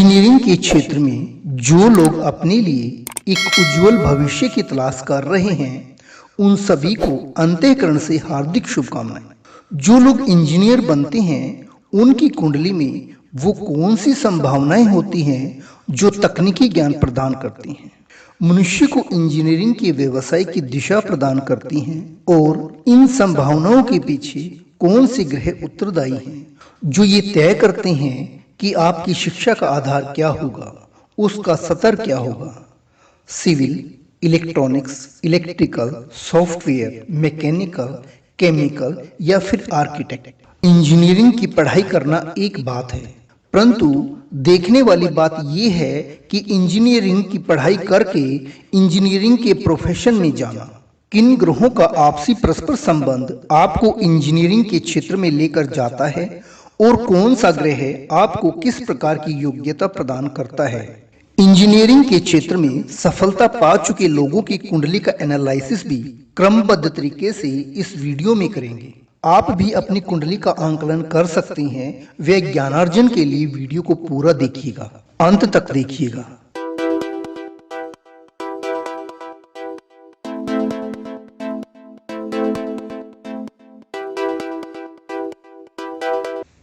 Engineering के क्षेत्र में जो लोग अपने लिए एक उज्जवल भविष्य की तलाश कर रहे हैं, उन सभी को अंतःकरण से हार्दिक शुभकामनाएं। जो लोग इंजीनियर बनते हैं, उनकी कुंडली में वो कौन सी संभावनाएं होती हैं जो तकनीकी ज्ञान प्रदान करती हैं, मनुष्य को इंजीनियरिंग के व्यवसाय की दिशा प्रदान करती हैं, और इन संभावनाओं के पीछे कौन से ग्रह उत्तरदायी हैं जो ये तय करते हैं कि आपकी शिक्षा का आधार क्या होगा, उसका स्तर क्या होगा। Civil, electronics, electrical, software, mechanical, chemical या फिर आर्किटेक्ट। इंजीनियरिंग की पढ़ाई करना एक बात है, परंतु देखने वाली बात यह है कि इंजीनियरिंग की पढ़ाई करके इंजीनियरिंग के प्रोफेशन में जाना, किन ग्रहों का आपसी परस्पर संबंध आपको इंजीनियरिंग के क्षेत्र में लेकर जाता है और कौन सा ग्रह आपको किस प्रकार की योग्यता प्रदान करता है। इंजीनियरिंग के क्षेत्र में सफलता पा चुके लोगों की कुंडली का एनालिसिस भी क्रमबद्ध तरीके से इस वीडियो में करेंगे। आप भी अपनी कुंडली का आंकलन कर सकते हैं। वे ज्ञानार्जन के लिए वीडियो को पूरा देखिएगा, अंत तक देखिएगा।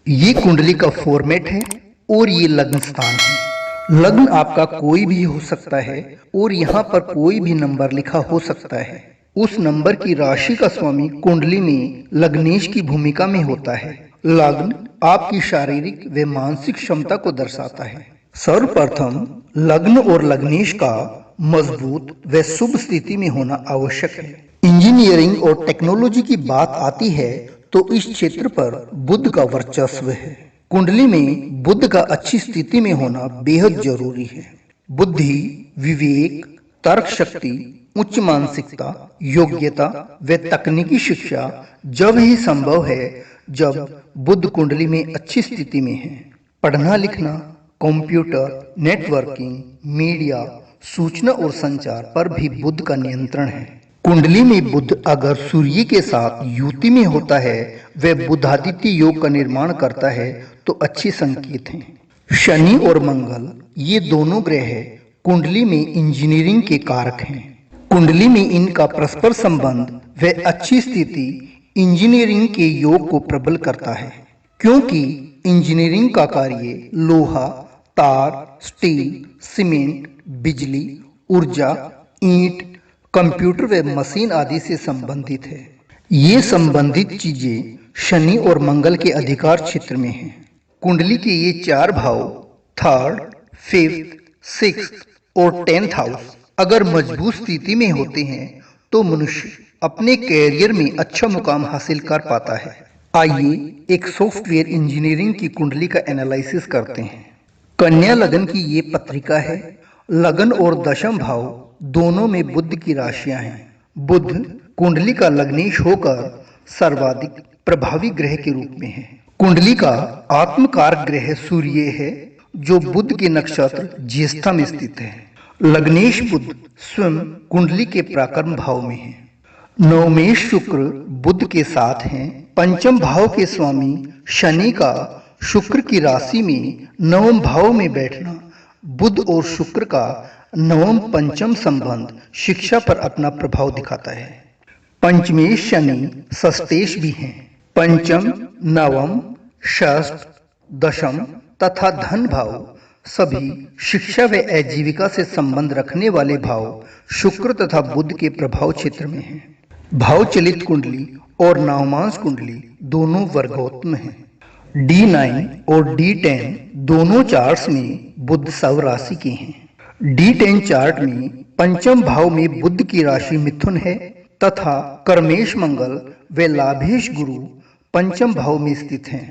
ये कुंडली का फॉर्मेट है और ये लग्न स्थान है। लग्न आपका कोई भी हो सकता है और यहाँ पर कोई भी नंबर लिखा हो सकता है। उस नंबर की राशि का स्वामी कुंडली में लग्नेश की भूमिका में होता है। लग्न आपकी शारीरिक व मानसिक क्षमता को दर्शाता है। सर्वप्रथम लग्न और लग्नेश का मजबूत व शुभ स्थिति में होना आवश्यक है। इंजीनियरिंग और टेक्नोलॉजी की बात आती है तो इस क्षेत्र पर बुध का वर्चस्व है। कुंडली में बुध का अच्छी स्थिति में होना बेहद जरूरी है। बुद्धि, विवेक, तर्क शक्ति, उच्च मानसिकता, योग्यता व तकनीकी शिक्षा जब ही संभव है जब बुध कुंडली में अच्छी स्थिति में है। पढ़ना लिखना, कंप्यूटर, नेटवर्किंग, मीडिया, सूचना और संचार पर भी बुध का नियंत्रण है। कुंडली में बुध अगर सूर्य के साथ युति में होता है, वह बुधादित्य योग का निर्माण करता है तो अच्छे संकेत हैं। शनि और मंगल ये दोनों ग्रह कुंडली में इंजीनियरिंग के कारक हैं। कुंडली में इनका परस्पर संबंध व अच्छी स्थिति इंजीनियरिंग के योग को प्रबल करता है, क्योंकि इंजीनियरिंग का कार्य लोहा, तार, स्टील, सीमेंट, बिजली, ऊर्जा, ईंट, कंप्यूटर व मशीन आदि से संबंधित है। ये संबंधित चीजें शनि और मंगल के अधिकार क्षेत्र में हैं। कुंडली के ये चार भाव थर्ड, फिफ्थ, सिक्स्थ और 10th हाउस अगर मजबूत स्थिति में होते हैं तो मनुष्य अपने कैरियर में अच्छा मुकाम हासिल कर पाता है। आइए एक सॉफ्टवेयर इंजीनियरिंग की कुंडली का एनालिसिस करते हैं। कन्या लगन की ये पत्रिका है। लगन और दशम भाव दोनों में बुध की राशियां हैं। बुध कुंडली का लग्नेश होकर सर्वाधिक प्रभावी ग्रह के रूप में है। कुंडली का आत्मकारक ग्रह सूर्य है जो बुध के नक्षत्र ज्येष्ठा में स्थित है। लग्नेश बुध स्वयं कुंडली के पराक्रम भाव में है। नवमेश शुक्र बुध के साथ हैं। पंचम भाव के स्वामी शनि का शुक्र की राशि में नवम भाव में बैठना बुध और शुक्र का नवम पंचम संबंध शिक्षा पर अपना प्रभाव दिखाता है। पंचमेश शनि षष्ठेश भी हैं। पंचम, नवम, षष्ठ, दशम तथा धन भाव सभी शिक्षा व आजीविका से संबंध रखने वाले भाव शुक्र तथा बुध के प्रभाव क्षेत्र में हैं। भाव चलित कुंडली और नवमांश कुंडली दोनों वर्गोत्तम हैं। D9 और D10 दोनों चार्ट्स में बुध सव राशि के हैं। D10 चार्ट में पंचम भाव में बुध की राशि मिथुन है तथा कर्मेश मंगल व लाभेश गुरु पंचम भाव में स्थित हैं।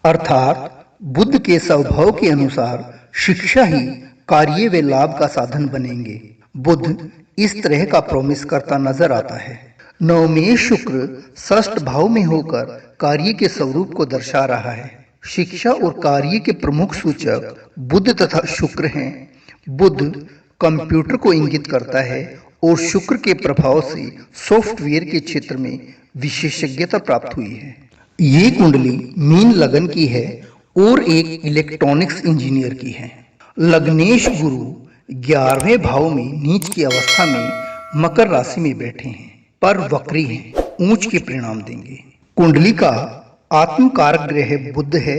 अर्थात बुध के स्वभाव के अनुसार शिक्षा ही कार्य व लाभ का साधन बनेंगे। बुध इस तरह का प्रॉमिस करता नजर आता है। नवमेश शुक्र षष्ठ भाव में होकर कार्य के स्वरूप को दर्शा रहा है। शिक्षा और कार्य के प्रमुख सूचक बुध तथा शुक्र हैं। बुध कंप्यूटर को इंगित करता है और शुक्र के प्रभाव से सॉफ्टवेयर के क्षेत्र में विशेषज्ञता प्राप्त हुई है। ये कुंडली मीन लगन की है और एक इलेक्ट्रॉनिक्स इंजीनियर की है। लग्नेश गुरु 11वें भाव में नीच की अवस्था में मकर राशि में बैठे हैं, पर वक्री हैं, ऊंच के परिणाम देंगे। कुंडली का आत्म कारक ग्रह बुध है।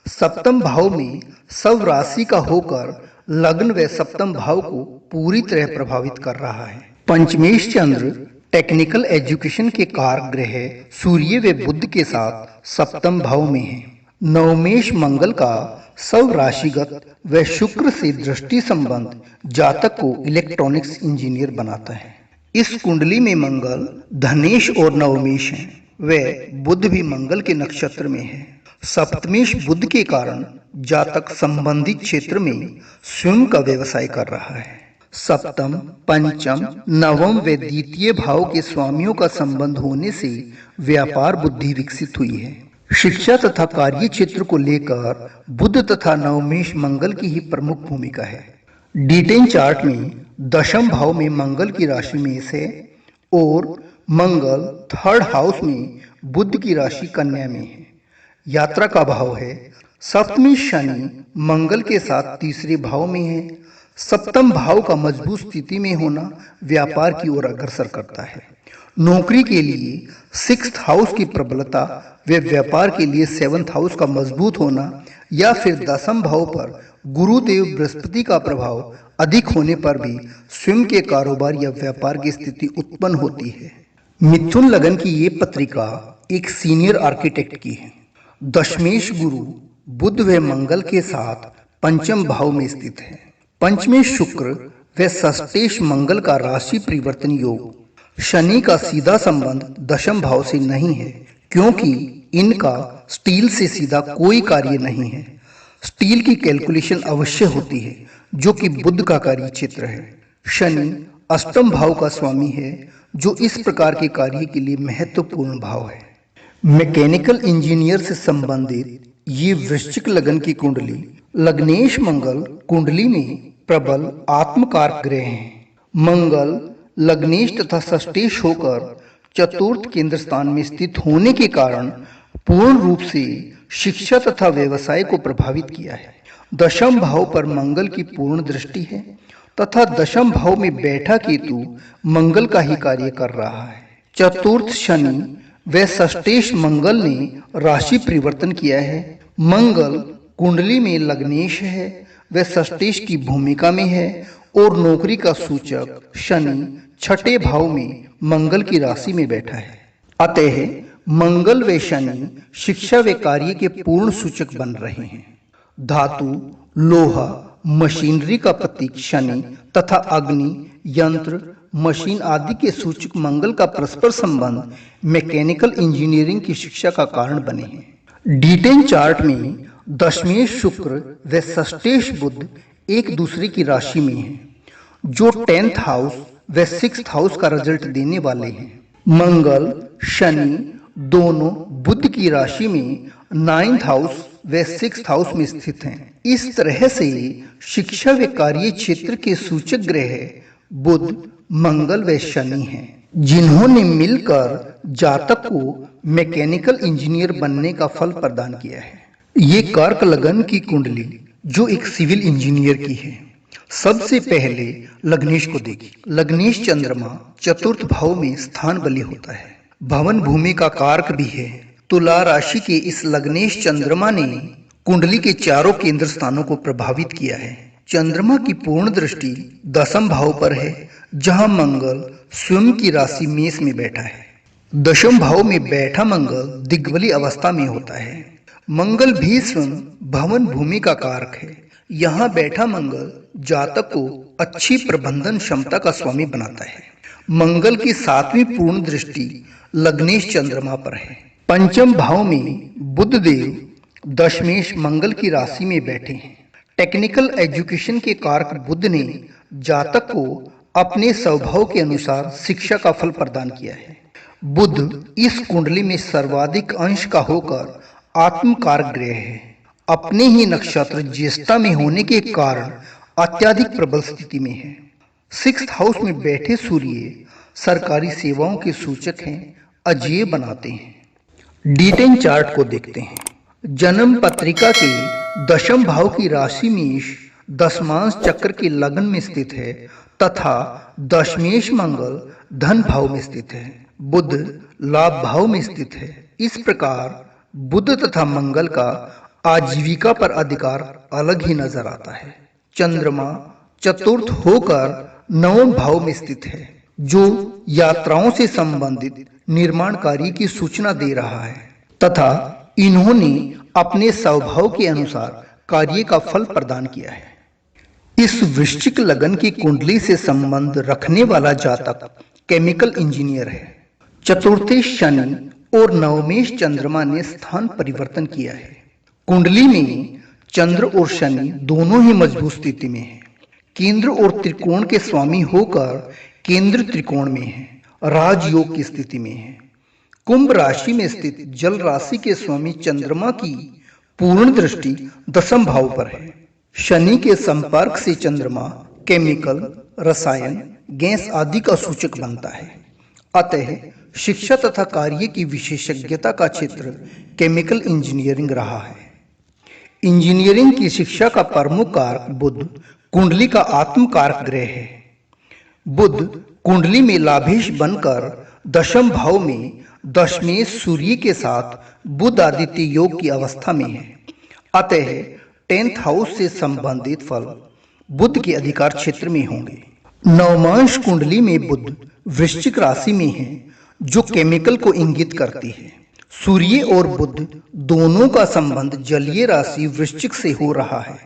सप्तम भाव में सब राशि का होकर लग्न व सप्तम भाव को पूरी तरह प्रभावित कर रहा है। पंचमेश चंद्र टेक्निकल एजुकेशन के कारक ग्रह सूर्य व बुध के साथ सप्तम भाव में है। नवमेश मंगल का सब राशिगत व शुक्र से दृष्टि संबंध जातक को इलेक्ट्रॉनिक्स इंजीनियर बनाता है। इस कुंडली में मंगल धनेश और नवमेश हैं, व बुध भी मंगल के नक्षत्र में है। सप्तमेश बुध के कारण जातक संबंधित क्षेत्र में स्वयं का व्यवसाय कर रहा है। सप्तम, पंचम, नवम व द्वितीय भाव के स्वामियों का संबंध होने से व्यापार बुद्धि विकसित हुई है। शिक्षा तथा कार्य क्षेत्र को लेकर बुध तथा नवमेश मंगल की ही प्रमुख भूमिका है। D10 चार्ट में दशम भाव में मंगल की राशि मेष है और मंगल थर्ड हाउस में बुध की राशि कन्या में है। यात्रा का भाव है। सप्तमी शनि मंगल के साथ तीसरे भाव में है। सप्तम भाव का मजबूत स्थिति में होना व्यापार की ओर अग्रसर करता है। नौकरी के लिए सिक्स्थ हाउस की प्रबलता व व्यापार के लिए सेवंथ हाउस का मजबूत होना या फिर दसम भाव पर गुरुदेव बृहस्पति का प्रभाव अधिक होने पर भी स्वयं के कारोबार या व्यापार की स्थिति उत्पन्न होती है। मिथुन लगन की ये पत्रिका एक सीनियर आर्किटेक्ट की है। दशमेश गुरु बुध व मंगल के साथ पंचम भाव में स्थित है। पंचमेश शुक्र व षष्ठेश मंगल का राशि परिवर्तन योग। शनि का सीधा संबंध दशम भाव से नहीं है, क्योंकि इनका स्टील से सीधा कोई कार्य नहीं है। स्टील की कैलकुलेशन अवश्य होती है, जो कि बुध का कार्य क्षेत्र है। शनि अष्टम भाव का स्वामी है, जो इस प्रकार के कार्य के लिए महत्वपूर्ण भाव है। मैकेनिकल इंजीनियर से संबंधित ये वृश्चिक लगन की कुंडली लग्नेश मंगल कुंडली में प्रबल आत्मकारक ग्रह हैं। मंगल लग्नेश तथा षष्ठेश होकर चतुर्थ केंद्र स्थान में स्थित होने के कारण पूर्ण रूप से शिक्षा तथा व्यवसाय को प्रभावित किया है। दशम भाव पर मंगल की पूर्ण दृष्टि है तथा दशम भाव में बैठा केतु मंगल का ही कार्य कर रहा है। चतुर्थ शनि व षष्ठेश मंगल ने राशि परिवर्तन किया है। मंगल कुंडली में लग्नेश है व षष्ठेश की भूमिका में है और नौकरी का सूचक शनि छठे भाव में मंगल की राशि में बैठा है। अतः मंगल व शनि शिक्षा व कार्य के पूर्ण सूचक बन रहे हैं। धातु, लोहा, मशीनरी का प्रतीक शनि तथा अग्नि, यंत्र, मशीन आदि के सूचक मंगल का परस्पर संबंध मैकेनिकल इंजीनियरिंग की शिक्षा का कारण बने हैं। D10 चार्ट में दशमेश शुक्र व षष्ठेश बुध एक दूसरे की राशि में हैं, जो 10th हाउस व 6th हाउस का रिजल्ट देने वाले हैं। मंगल शनि दोनों बुध की राशि में 9th हाउस व 6th हाउस में स्थित हैं। इस तरह से शिक्षा व कार्य क्षेत्र के सूचक ग्रह बुध, मंगल व शनि हैं, जिन्होंने मिलकर जातक को मैकेनिकल इंजीनियर बनने का फल प्रदान किया है। ये कर्क लगन की कुंडली जो एक सिविल इंजीनियर की है। सबसे पहले लग्नेश को देखिए। लग्नेश चंद्रमा चतुर्थ भाव में स्थान बली होता है, भवन भूमि का कारक भी है। तुला राशि के इस लग्नेश चंद्रमा ने कुंडली के चारों केंद्र स्थानों को प्रभावित किया है। चंद्रमा की पूर्ण दृष्टि दशम भाव पर है, जहां मंगल स्वयं की राशि मेष में बैठा है। दशम भाव में बैठा मंगल दिग्बली अवस्था में होता है। मंगल भी स्वयं भवन भूमि का कारक है। यहाँ बैठा मंगल जातक को अच्छी प्रबंधन क्षमता का स्वामी बनाता है। मंगल की 7वीं पूर्ण दृष्टि लग्नेश चंद्रमा पर है। पंचम भाव में बुध देव दशमेश मंगल की राशि में बैठे हैं। टेक्निकल एजुकेशन के कारक बुध ने जातक को अपने स्वभाव के अनुसार शिक्षा का फल प्रदान किया है। बुध इस कुंडली में सर्वाधिक अंश का होकर आत्मकारक ग्रह है। अपने ही नक्षत्र ज्येष्ठा में होने के कारण अत्यधिक प्रबल स्थिति में है। 6th हाउस में बैठे सूर्य सरकारी सेवाओं के सूचक हैं, अजेय बनाते हैं। D10 चार्ट को देखते हैं। जन्म पत्रिका के दशम भाव की राशि मेष दशमांश चक्र के लग्न में स्थित है तथा दशमेश मंगल धन भाव में स्थित है। बुध लाभ भाव में स्थित है। इस प्रकार बुध तथा मंगल का आजीविका पर अधिकार अलग ही नजर आता है। चंद्रमा चतुर्थ होकर नवम भाव में स्थित है, जो यात्राओं से संबंधित निर्माण कार्य की सूचना दे रहा है तथा इन्होंने अपने स्वभाव के अनुसार कार्य का फल प्रदान किया है। इस वृश्चिक लगन की कुंडली से संबंध रखने वाला जातक केमिकल इंजीनियर है। चतुर्थी शनि और नवमेश चंद्रमा ने स्थान परिवर्तन किया है। कुंडली में चंद्र और शनि दोनों ही मजबूत स्थिति में है। केंद्र और त्रिकोण के स्वामी होकर केंद्र त्रिकोण में है, राजयोग की स्थिति में है। कुंभ राशि में स्थित जल राशि के स्वामी चंद्रमा की पूर्ण दृष्टि दशम भाव पर है। शनि के संपर्क से चंद्रमा केमिकल, रसायन, गैस आदि का सूचक बनता है। अतः शिक्षा तथा कार्य की विशेषज्ञता का क्षेत्र केमिकल इंजीनियरिंग रहा है। इंजीनियरिंग की शिक्षा का प्रमुख कारक बुध कुंडली का आत्म कारक ग्रह है। बुध कुंडली में लाभेश बनकर दशम भाव में दशमेश सूर्य के साथ बुध आदित्य योग की अवस्था में है। अतः 10th हाउस से संबंधित फल बुध के अधिकार क्षेत्र में होंगे। नवमांश कुंडली में बुध वृश्चिक राशि में है, जो केमिकल को इंगित करती है। सूर्य और बुध दोनों का संबंध जलीय राशि वृश्चिक से हो रहा है,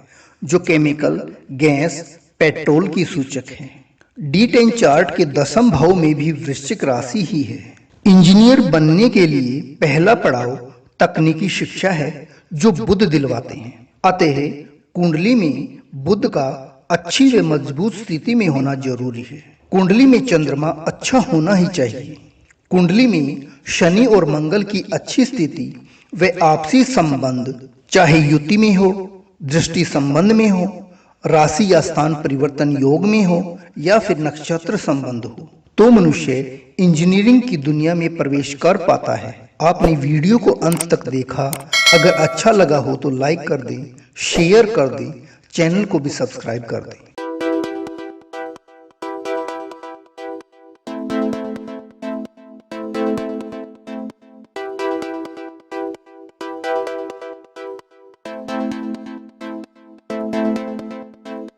जो केमिकल, गैस, पेट्रोल की सूचक है। D10 चार्ट के दशम भाव में भी वृश्चिक राशि ही है। इंजीनियर बनने के लिए पहला पड़ाव तकनीकी शिक्षा है, जो बुध दिलवाते हैं। अतः कुंडली में बुध का अच्छी व मजबूत स्थिति में होना जरूरी है। कुंडली में चंद्रमा अच्छा होना ही चाहिए। कुंडली में शनि और मंगल की अच्छी स्थिति व आपसी संबंध, चाहे युति में हो, दृष्टि संबंध में हो, राशि या स्थान परिवर्तन योग में हो या फिर नक्षत्र संबंध हो, तो मनुष्य इंजीनियरिंग की दुनिया में प्रवेश कर पाता है। आपने वीडियो को अंत तक देखा। अगर अच्छा लगा हो तो लाइक कर दें, शेयर कर दें, चैनल को भी सब्सक्राइब कर दें।